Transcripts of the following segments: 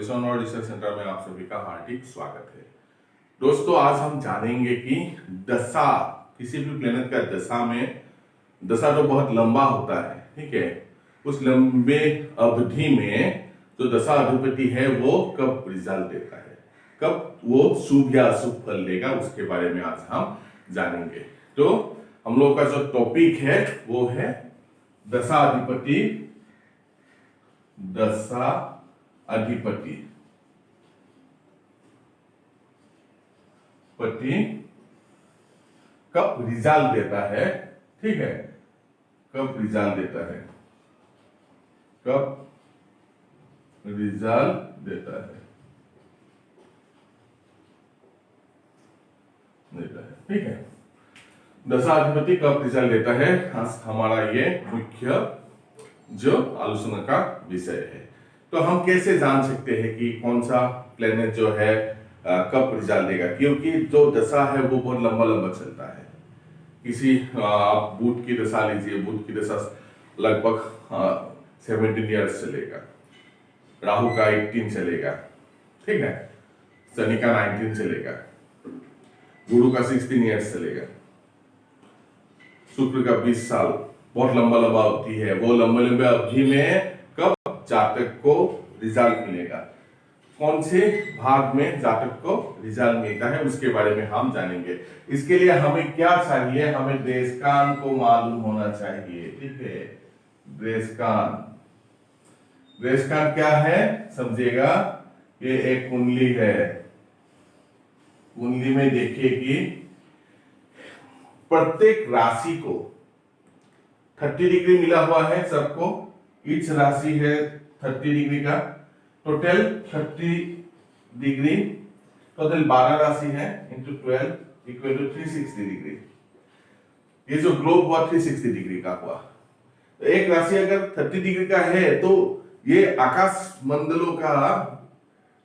Professor और research centre में आप सभी का हार्दिक स्वागत है। दोस्तों, आज हम जानेंगे कि दशा, किसी भी प्लेनेट का दशा में, दशा तो बहुत लंबा होता है, ठीक है। उस लंबे अवधि में जो दशा अधिपति है वो कब रिजल्ट देता है, कब वो शुभ या अशुभ फल देगा, उसके बारे में आज हम जानेंगे। तो हम लोग का जो टॉपिक है वो है दशा अधिपति। दशा अधिपति कब रिजल्ट देता है, ठीक है, कब रिजल्ट देता है, कब रिजल्ट देता है, ठीक है। दशा अधिपति कब रिजल्ट देता है, हमारा ये मुख्य जो आलोचना का विषय है। तो हम कैसे जान सकते हैं कि कौन सा प्लेनेट जो है कब रिजल्ट देगा, क्योंकि जो दशा है वो बहुत लंबा लंबा चलता है। किसी आप बुध की दशा लीजिए, बुध की दशा लगभग 17 ईयर्स चलेगा, राहु का 18 चलेगा, ठीक है, शनि का 19 चलेगा, गुरु का 16 ईयर्स चलेगा, शुक्र का 20 साल, बहुत लंबा लंबा अवधि है। वो लंबे लंबे अवधि में कब जातक को रिजल्ट मिलेगा, कौन से भाग में जातक को रिजल्ट मिलता है, उसके बारे में हम जानेंगे। इसके लिए हमें क्या चाहिए, हमें देशकान को मालूम होना चाहिए, ठीक है। देशकान, देशकान क्या है समझिएगा, ये एक कुंडली है। कुंडली में देखिए कि प्रत्येक राशि को 30 डिग्री मिला हुआ है सबको, ईच राशि है 30 डिग्री का, टोटल 30 डिग्री, टोटल 12 राशि है इंटू 12 इक्वल टू 360 डिग्री। ये जो ग्लोब हुआ 360 डिग्री का हुआ। तो एक राशि अगर 30 डिग्री का है तो ये आकाश मंडलों का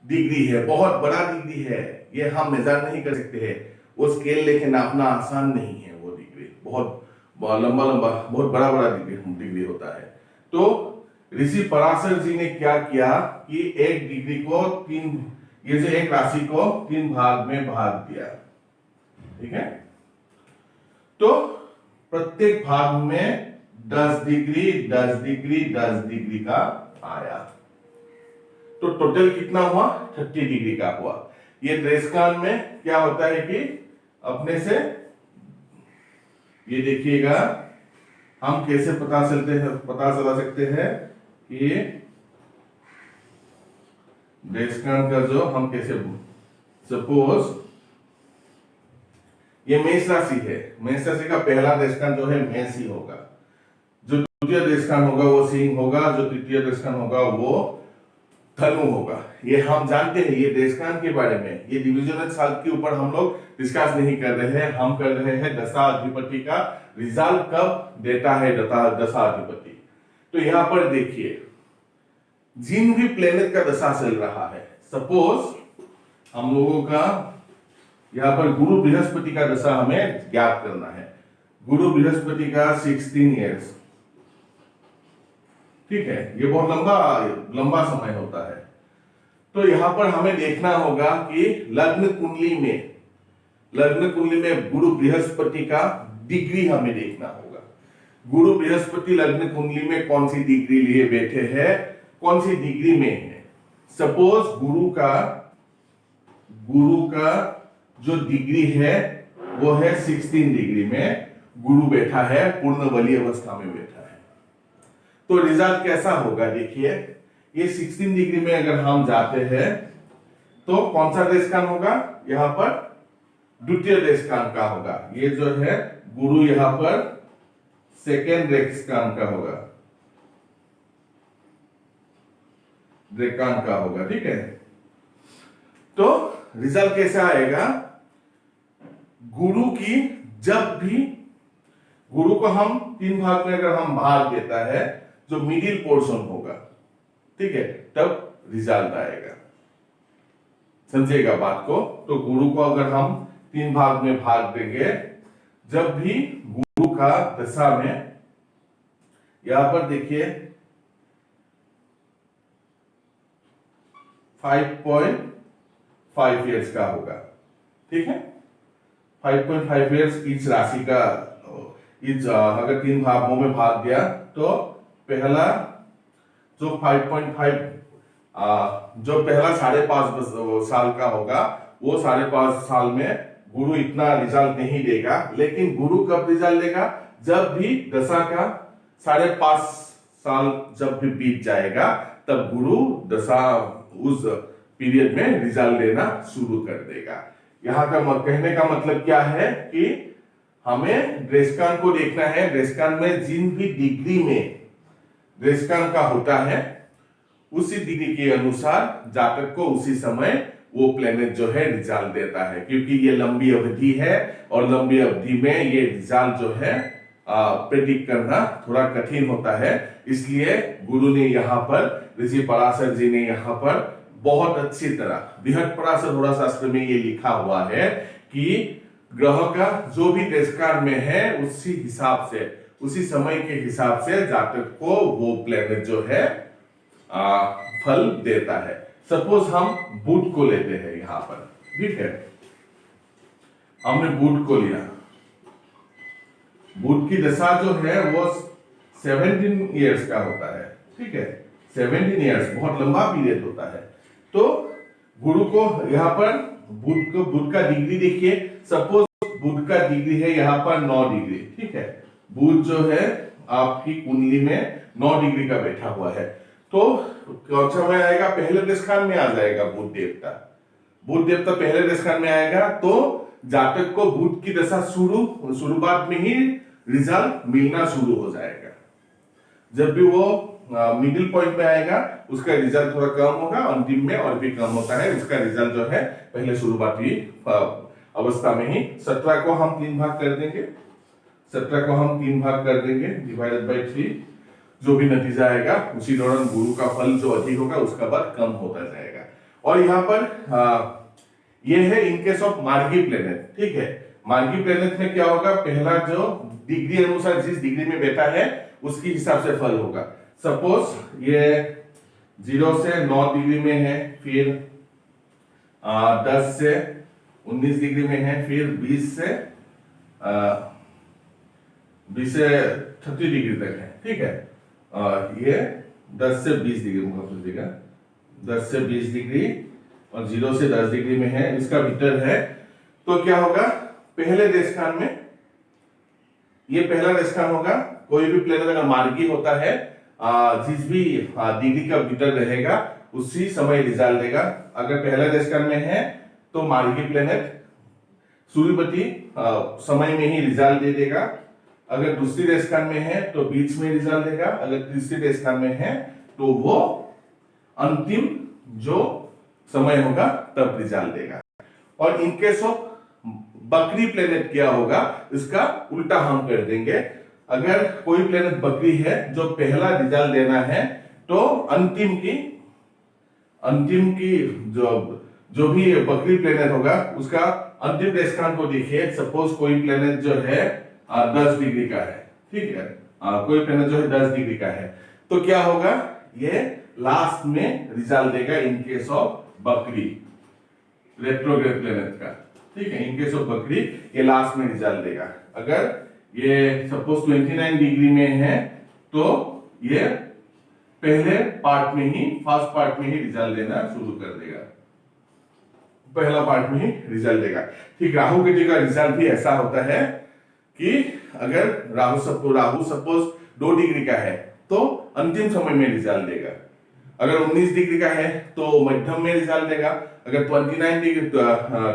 डिग्री है, बहुत बड़ा डिग्री है। ये हम मेजर नहीं कर सकते हैं, वो स्केल लेके नापना आसान नहीं है। वो डिग्री बहुत लंबा लंबा, बहुत बड़ा बड़ा डिग्री होता है। तो ऋषि पराशर जी ने क्या किया कि एक डिग्री को ये जो एक राशि को 3 भाग में भाग दिया, ठीक है। तो प्रत्येक भाग में 10 डिग्री 10 डिग्री 10 डिग्री का आया, तो टोटल कितना हुआ, 30 डिग्री का हुआ। ये देशकाल में क्या होता है कि अपने से ये देखिएगा, हम कैसे पता चला सकते हैं कि देशकाल का जो हम कैसे, सपोज ये मेष राशि है, मेष राशि का पहला देशकाल जो है मेष ही होगा, जो द्वितीय देशकाल होगा वो सिंह होगा, जो तृतीय देशकाल होगा वो धनु होगा। ये हम जानते हैं, ये देशकाल के बारे में, ये डिविजनल साल के ऊपर हम लोग डिस्कस नहीं कर रहे हैं, हम कर रहे हैं दशा अधिपति का रिजल्ट कब देता है दशा अधिपति। तो यहां पर देखिए, जिन भी प्लेनेट का दशा चल रहा है, सपोज हम लोगों का यहां पर गुरु बृहस्पति का दशा हमें ज्ञात करना है। गुरु बृहस्पति का 16 ईयर्स, ठीक है, ये बहुत लंबा समय होता है। तो यहां पर हमें देखना होगा कि लग्न कुंडली में गुरु बृहस्पति का डिग्री हमें देखना होगा। गुरु बृहस्पति लग्न कुंडली में कौन सी डिग्री लिए बैठे हैं, कौन सी डिग्री में है। सपोज गुरु का जो डिग्री है वो है 16 डिग्री में, गुरु बैठा है, पूर्ण बली अवस्था में बैठा है। तो रिजल्ट कैसा होगा, देखिए ये 16 डिग्री में अगर हम जाते हैं तो कौन सा देशकाल होगा, यहां पर द्वितीय देशकाल का होगा। ये जो है गुरु यहां पर सेकेंड देशकाल का होगा, देशकाल का होगा, ठीक है। तो रिजल्ट कैसा आएगा, गुरु की जब भी गुरु को हम 3 भाग में अगर हम भाग देता है, जो मिडिल पोर्शन होगा, ठीक है, तब रिजल्ट आएगा। समझिएगा बात को। तो गुरु को अगर हम 3 भाग में भाग देंगे, जब भी गुरु का दशा में, यहां पर देखिए 5.5 ईयर्स का होगा। ठीक है, 5.5 ईयर्स इस राशि का अगर 3 भागों में भाग दिया तो पहला जो 5.5 जो पहला 5.5 साल का होगा वो 5.5 साल में गुरु इतना रिजल्ट नहीं देगा, लेकिन गुरु कब रिजल्ट देगा? जब भी दशा का 5.5 साल जब भी बीत जाएगा तब गुरु दशा उस पीरियड में रिजल्ट देना शुरू कर देगा। यहाँ का कहने का मतलब क्या है कि हमें दृष्टांत को देखना है। दृष्टांत में जिन भी डिग्री में दृष्टांत का होता है उसी डिग्री के अनुसार जातक को उसी समय वो प्लेनेट जो है रिजल्ट देता है, क्योंकि ये लंबी अवधि है और लंबी अवधि में ये रिजल्ट जो है प्रेडिक्ट करना थोड़ा कठिन होता है। इसलिए गुरु ने यहाँ पर, ऋषि पराशर जी ने यहाँ पर बहुत अच्छी तरह बृहद पराशर होरा शास्त्र में ये लिखा हुआ है कि ग्रह का जो भी देशकाल में है उसी हिसाब से, उसी समय के हिसाब से जातक को वो प्लेनेट जो है फल देता है। सपोज हम बुध को लेते हैं यहां पर, ठीक है, हमने बुध को लिया। बुध की दशा जो है वो 17 इयर्स का होता है, ठीक है, 17 इयर्स बहुत लंबा पीरियड होता है। तो गुरु को यहाँ पर बुध का डिग्री देखिए, सपोज बुध का डिग्री है यहाँ पर 9 डिग्री, ठीक है, बुध जो है आपकी कुंडली में 9 डिग्री का बैठा हुआ है। तो कौन सा में आएगा? पहले दशकाल में आ जाएगा बुध देवता। बुध देवता पहले दशकाल में आएगा तो जातक को बुध की दशा शुरुआत में ही रिजल्ट मिलना शुरू हो जाएगा। जब भी वो मिडिल पॉइंट में आएगा उसका रिजल्ट थोड़ा कम होगा, अंतिम में और भी कम होता है। उसका रिजल्ट जो है पहले शुरुआती अवस्था में ही। 17 को हम 3 भाग कर देंगे, 17 को हम 3 भाग कर देंगे, डिवाइडेड बाय 3, जो भी नतीजा आएगा उसी दौरान गुरु का फल जो अधिक होगा उसका बाद कम होता जाएगा। और यहाँ पर ये है इन केस ऑफ मार्गी प्लेनेट, ठीक है। मार्गी प्लेनेट में क्या होगा? पहला जो डिग्री अनुसार जिस डिग्री में बैठा है उसके हिसाब से फल होगा। सपोज ये 0 से 9 डिग्री में है, फिर 10 से 19 डिग्री में है, फिर 20 से 30 डिग्री तक है, ठीक है। ये 10 से 20 डिग्री मुझे 10 से 20 डिग्री और 0 से 10 डिग्री में है, इसका भीतर है। तो क्या होगा? पहले देशकाल में ये पहला देशकाल होगा। कोई भी प्लेनेट अगर मार्गी होता है जिस भी डिग्री का भीतर रहेगा उसी समय रिजल्ट देगा। अगर पहला देशकाल में है तो मार्गी प्लेनेट सूर्यपति समय में ही रिजल्ट दे देगा। अगर दूसरी देशकाल में है तो बीच में रिजल्ट देगा। अगर तीसरी देशकाल में है तो वो अंतिम जो समय होगा तब रिजल्ट देगा। और इनकेस ऑफ बकरी प्लेनेट क्या होगा इसका उल्टा हम कर देंगे। अगर कोई प्लेनेट बकरी है जो पहला रिजल्ट देना है तो अंतिम की जो भी बकरी प्लेनेट होगा उसका अंतिम देशकाल को देखिए। सपोज कोई प्लेनेट जो है 10 डिग्री का है, ठीक है, कोई प्लेनेट जो है 10 डिग्री का है, तो क्या होगा? ये लास्ट में रिजल्ट देगा इन केस ऑफ बकरी, रेट्रोग्रेड प्लेनेट का, ठीक है। इन केस ऑफ बकरी ये लास्ट में रिजल्ट देगा। अगर ये सपोज 29 डिग्री में है तो ये पहले पार्ट में ही, फर्स्ट पार्ट में ही रिजल्ट देना शुरू कर देगा, पहला पार्ट में ही रिजल्ट देगा। ठीक, राहु केतु का रिजल्ट भी ऐसा होता है कि अगर राहु सपोज 2 डिग्री का है तो अंतिम समय में रिजल्ट देगा। अगर 19 डिग्री का है तो मध्यम में रिजल्ट देगा। अगर 29 डिग्री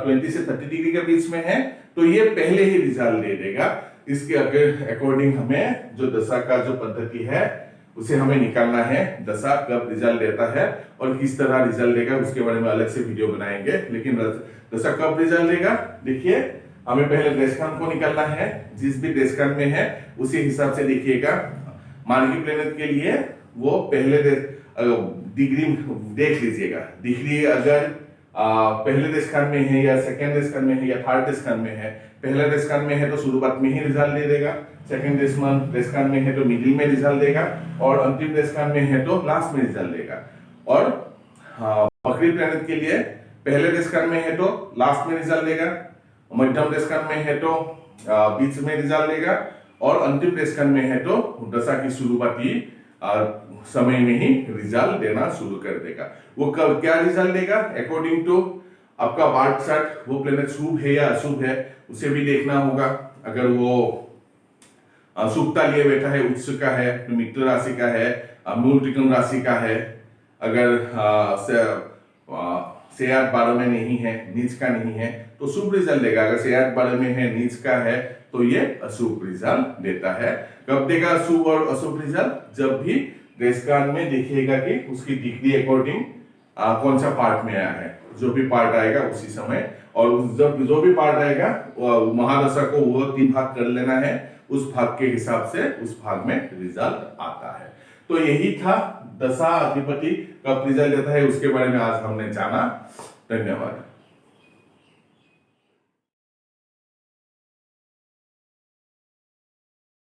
20 से 30 डिग्री के बीच में है तो ये पहले ही रिजल्ट दे देगा। इसके अकॉर्डिंग हमें जो दशा का जो पद्धति है उसे हमें निकालना है, दशा कब रिजल्ट देता है और किस तरह रिजल्ट देगा उसके बारे में अलग से वीडियो बनाएंगे। लेकिन दशा कब रिजल्ट देगा, देखिए हमें पहले देशकाल को निकालना है। जिस भी देशकाल में है उसी हिसाब से देखिएगा। मार्गी प्लेनेट के लिए वो पहले डिग्री देख लीजिएगा। डिग्री अगर पहले देशकाल में है या सेकेंड देशकाल में है या थर्ड देशकाल में है, पहले देशकाल में है तो शुरुआत में ही रिजल्ट दे देगा, सेकेंड देशकाल में है तो मिडिल में रिजल्ट देगा और अंतिम देशकाल में है तो लास्ट में रिजल्ट देगा। और बकरी प्लैनेट के लिए पहले डेस्कान में है तो लास्ट में रिजल्ट देगा, मध्यम डेस्कान में है तो बीच में रिजल्ट देगा, और अंतिम डेस्कान में है तो दशा की शुरुआती समय में ही रिजल्ट देना शुरू कर देगा। वो क्या रिजल्ट देगा अकॉर्डिंग टू आपका बार्थ चार्ट, वो प्लेनेट शुभ है या अशुभ है उसे भी देखना होगा। अगर वो शुभता लिए बैठा है, उच्च का है, मित्र राशि का है, मूल त्रिकोण राशि का है, अगर सेयात 12 में नहीं है, नीच का नहीं है तो शुभ रिजल्ट देगा। अगर सेयात 12 में है, नीच का है तो ये अशुभ रिजल्ट देता है। कब देगा शुभ और अशुभ रिजल्ट? जब भी डेस्कान में देखिएगा कि उसकी डिग्री अकॉर्डिंग कौन सा पार्ट में आया है, जो भी पार्ट आएगा उसी समय, और जब जो भी पार्ट आएगा महादशा को वो 3 भाग कर लेना है, उस भाग के हिसाब से उस भाग में रिजल्ट आता है। तो यही था दशा अधिपति कब रिजल्ट देता है उसके बारे में आज हमने जाना। धन्यवाद।